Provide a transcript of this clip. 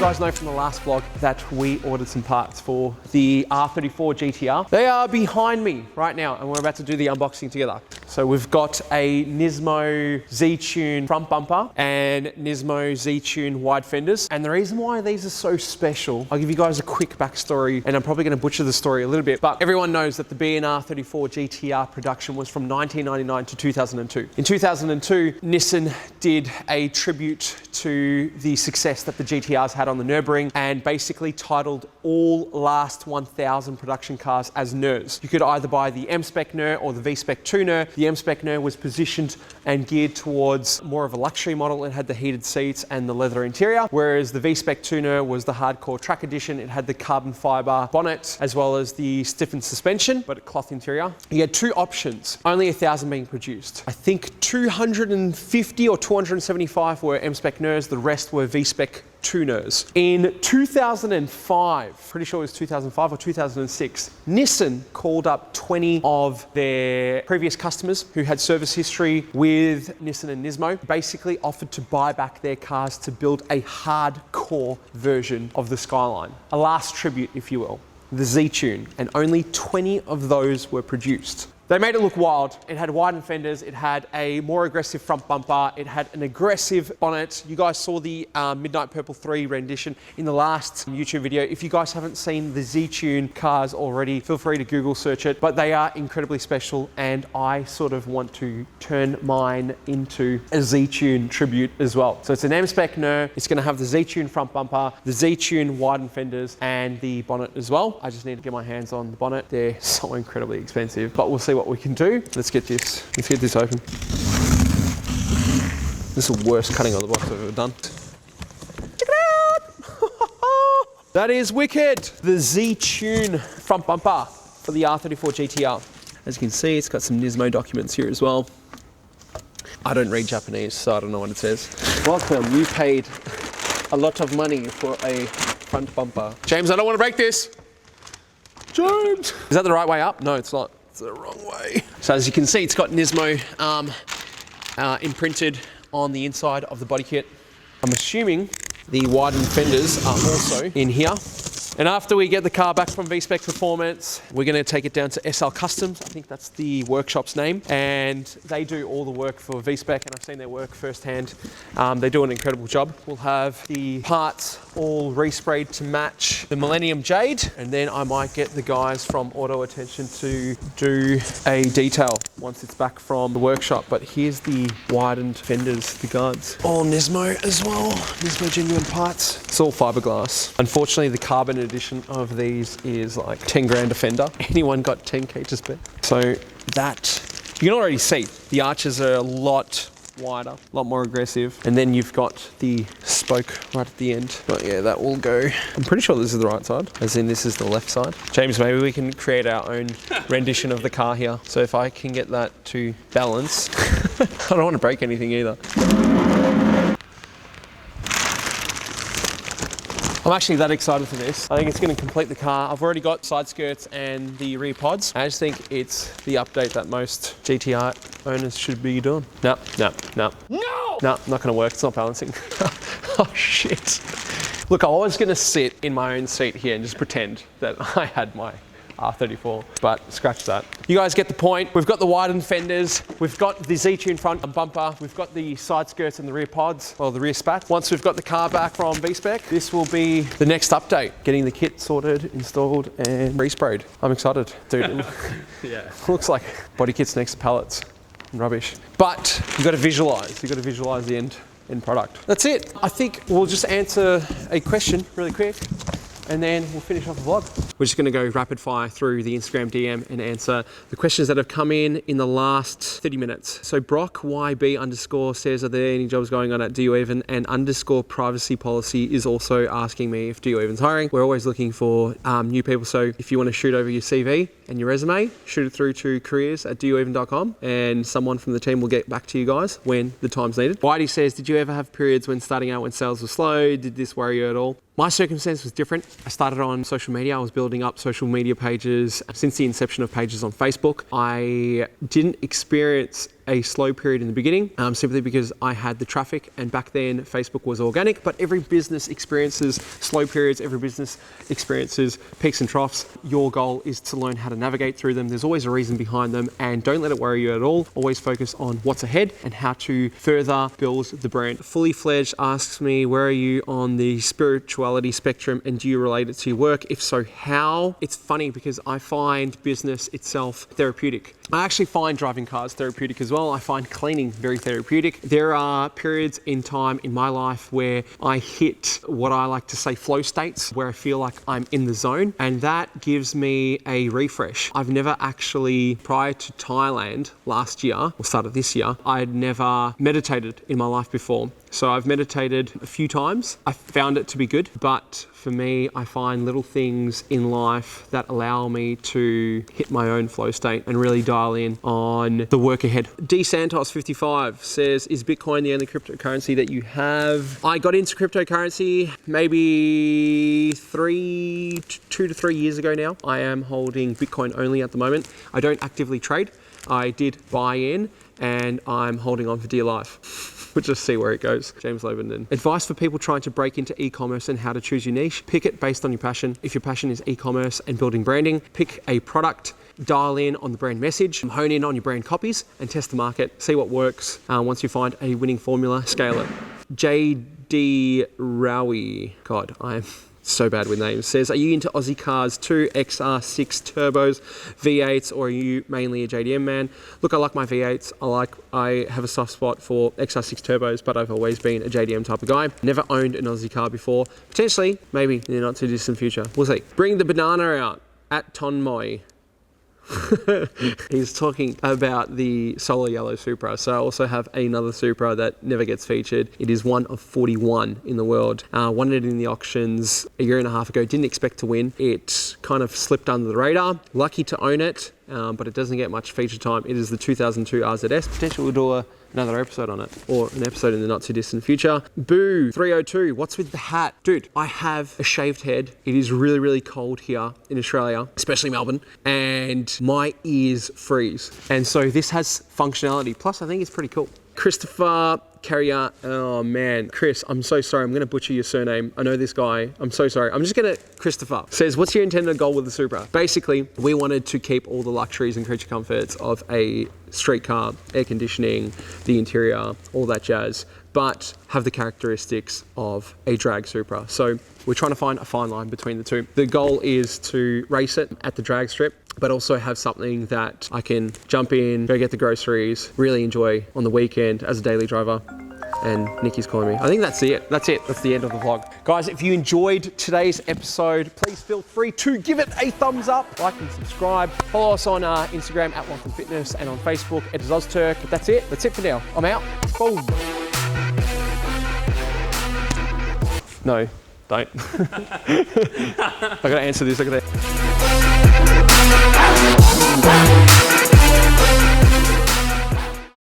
guys know from the last vlog that we ordered some parts for the R34 GTR. They are behind me right now and we're about to do the unboxing together. So we've got a Nismo Z-Tune front bumper and Nismo Z-Tune wide fenders. And the reason why these are so special, I'll give you guys a quick backstory, and I'm probably going to butcher the story a little bit, but everyone knows that the R34 GTR production was from 1999 to 2002. In 2002, Nissan did a tribute to the success that the GTRs had on the Nürburgring and basically titled all last 1,000 production cars as Nurs. You could either buy the M-Spec Nur or the V-Spec Nur. The M-Spec Nur was positioned and geared towards more of a luxury model. It had the heated seats and the leather interior, whereas the V-Spec Nur was the hardcore track edition. It had the carbon fiber bonnet as well as the stiffened suspension, but a cloth interior. You had two options, only 1,000 being produced. I think 250 or 275 were M-Spec Nurs, the rest were V-Spec tuners. In 2005, pretty sure it was 2005 or 2006, Nissan called up 20 of their previous customers who had service history with Nissan and Nismo, basically offered to buy back their cars to build a hardcore version of the Skyline, a last tribute, if you will, the Z-Tune, and only 20 of those were produced. They made it look wild. It had widened fenders, it had a more aggressive front bumper, it had an aggressive bonnet. You guys saw the Midnight Purple 3 rendition in the last YouTube video. If you guys haven't seen the Z-Tune cars already, feel free to Google search it, but they are incredibly special and I sort of want to turn mine into a Z-Tune tribute as well. So it's an M-Spec Nur, it's gonna have the Z-Tune front bumper, the Z-Tune widened fenders and the bonnet as well. I just need to get my hands on the bonnet. They're so incredibly expensive, but we'll see what we can do. Let's get this open. This is the worst cutting on the box I've ever done. Check it out! That is wicked. The Z-Tune front bumper for the R34 GTR. As you can see, it's got some Nismo documents here as well. I don't read Japanese, so I don't know what it says. Welcome, you paid a lot of money for a front bumper. James, I don't want to break this. James! Is that the right way up? No, it's not. It's the wrong way. So as you can see, it's got Nismo imprinted on the inside of the body kit. I'm assuming the widened fenders are also in here. And after we get the car back from V-Spec Performance, we're going to take it down to SL Customs. I think that's the workshop's name. And they do all the work for V-Spec, and I've seen their work firsthand. They do an incredible job. We'll have the parts all resprayed to match the Millennium Jade. And then I might get the guys from Auto Attention to do a detail once it's back from the workshop. But here's the widened fenders, the guards. All Nismo as well. Nismo genuine parts. It's all fiberglass. Unfortunately, the carbon edition of these is like 10 grand a fender. Anyone got 10k to spend? So that, you can already see the arches are a lot wider, a lot more aggressive. And then you've got the spoke right at the end. But yeah, that will go. I'm pretty sure this is the right side, as in this is the left side. James, maybe we can create our own rendition of the car here. So if I can get that to balance, I don't want to break anything either. I'm actually that excited for this. I think it's going to complete the car. I've already got side skirts and the rear pods. I just think it's the update that most GTR owners should be doing. No! No, not going to work. It's not balancing. Oh shit. Look, I was going to sit in my own seat here and just pretend that I had my R34, but scratch that. You guys get the point. We've got the widened fenders, we've got the Z-Tune front bumper, we've got the side skirts and the rear pods, or the rear spat. Once we've got the car back from V-Spec, this will be the next update. Getting the kit sorted, installed, and resprayed. I'm excited, dude. Yeah. Looks like body kits next to pallets. Rubbish. But you got to visualize the end product. That's it. I think we'll just answer a question really quick, and then we'll finish off the vlog. We're just gonna go rapid fire through the Instagram DM and answer the questions that have come in the last 30 minutes. So Brock YB _ says, are there any jobs going on at Do You Even? And _ privacy policy is also asking me if Do You Even's hiring. We're always looking for new people. So if you wanna shoot over your CV and your resume, shoot it through to careers@doyoueven.com and someone from the team will get back to you guys when the time's needed. Whitey says, did you ever have periods when starting out when sales were slow? Did this worry you at all? My circumstance was different. I started on social media. I was building up social media pages since the inception of pages on Facebook. I didn't experience a slow period in the beginning, simply because I had the traffic, and back then Facebook was organic, but every business experiences slow periods, every business experiences peaks and troughs. Your goal is to learn how to navigate through them. There's always a reason behind them, and don't let it worry you at all. Always focus on what's ahead and how to further build the brand. Fully Fledged asks me, where are you on the spirituality spectrum, and do you relate it to your work? If so, how? It's funny because I find business itself therapeutic. I actually find driving cars therapeutic as well. I find cleaning very therapeutic. There are periods in time in my life where I hit what I like to say flow states, where I feel like I'm in the zone, and that gives me a refresh. I've never actually, prior to Thailand last year, or start of this year, I'd never meditated in my life before. So I've meditated a few times. I found it to be good, but for me, I find little things in life that allow me to hit my own flow state and really dial in on the work ahead. D Santos 55 says, is Bitcoin the only cryptocurrency that you have? I got into cryptocurrency maybe 2 to 3 years ago now. I am holding Bitcoin only at the moment. I don't actively trade. I did buy in, and I'm holding on for dear life. We'll just see where it goes. James Lobenden. Advice for people trying to break into e-commerce and how to choose your niche. Pick it based on your passion. If your passion is e-commerce and building branding, pick a product, dial in on the brand message, hone in on your brand copies, and test the market. See what works. Once you find a winning formula, scale it. JD Rowie. God, I am so bad with names. Says, are you into Aussie cars too? XR6 turbos, V8s, or are you mainly a JDM man? Look, I like my V8s. I have a soft spot for XR6 turbos, but I've always been a JDM type of guy. Never owned an Aussie car before. Potentially, maybe in the not too distant future. We'll see. Bring the banana out at Tonmoi. He's talking about the solar yellow Supra. So I also have another Supra that never gets featured. It is one of 41 in the world. Won it in the auctions a year and a half ago. Didn't expect to win. It kind of slipped under the radar. Lucky to own it, but it doesn't get much feature time. It is the 2002 RZS. Potentially we'll do another episode on it, or an episode in the not too distant future. Boo 302, what's with the hat? Dude, I have a shaved head. It is really, really cold here in Australia, especially Melbourne, and my ears freeze. And so this has functionality. Plus, I think it's pretty cool. Christopher Carrier, oh man, Chris, I'm so sorry. I'm going to butcher your surname. I know this guy. I'm so sorry. I'm just going to, Christopher says, what's your intended goal with the Supra? Basically, we wanted to keep all the luxuries and creature comforts of a street car, air conditioning, the interior, all that jazz, but have the characteristics of a drag Supra. So we're trying to find a fine line between the two. The goal is to race it at the drag strip, but also have something that I can jump in, go get the groceries, really enjoy on the weekend as a daily driver. And Nikki's calling me. I think that's it. That's the end of the vlog. Guys, if you enjoyed today's episode, please feel free to give it a thumbs up, like and subscribe. Follow us on Instagram at Wealth and Fitness, and on Facebook at Ozturk. But that's it. That's it for now. I'm out. Boom. No, don't. I gotta answer this. Look at that.